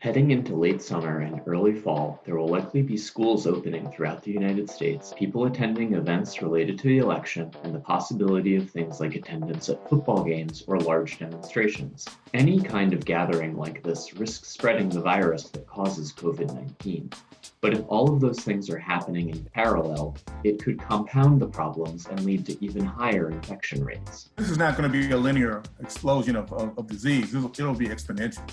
Heading into late summer and early fall, there will likely be schools opening throughout the United States, people attending events related to the election, and the possibility of things like attendance at football games or large demonstrations. Any kind of gathering like this risks spreading the virus that causes COVID-19. But if all of those things are happening in parallel, it could compound the problems and lead to even higher infection rates. This is not going to be a linear explosion of disease. It'll be exponential.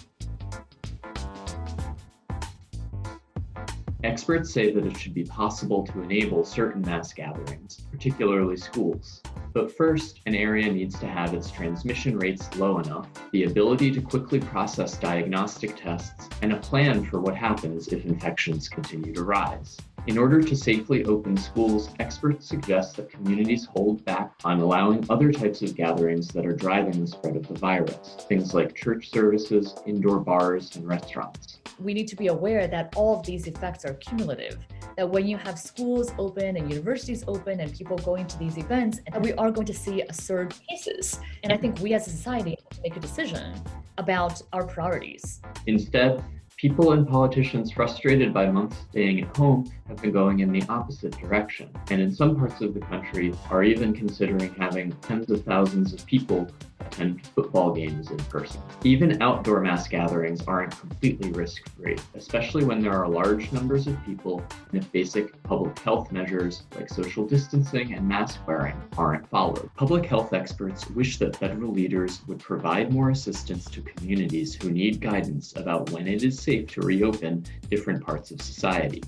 Experts say that it should be possible to enable certain mass gatherings, particularly schools. But first, an area needs to have its transmission rates low enough, the ability to quickly process diagnostic tests, and a plan for what happens if infections continue to rise. In order to safely open schools, experts suggest that communities hold back on allowing other types of gatherings that are driving the spread of the virus, things like church services, indoor bars, and restaurants. We need to be aware that all of these effects are cumulative, that when you have schools open and universities open and people going to these events, we are going to see a surge in cases. And I think we as a society have to make a decision about our priorities. Instead, people and politicians frustrated by months staying at home have been going in the opposite direction, and in some parts of the country are even considering having tens of thousands of people attend football games in person. Even outdoor mass gatherings aren't completely risk-free, especially when there are large numbers of people and if basic public health measures like social distancing and mask wearing aren't followed. Public health experts wish that federal leaders would provide more assistance to communities who need guidance about when it is safe to reopen different parts of society.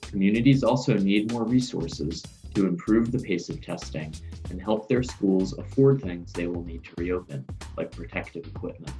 Communities also need more resources to improve the pace of testing and help their schools afford things they will need to reopen, like protective equipment.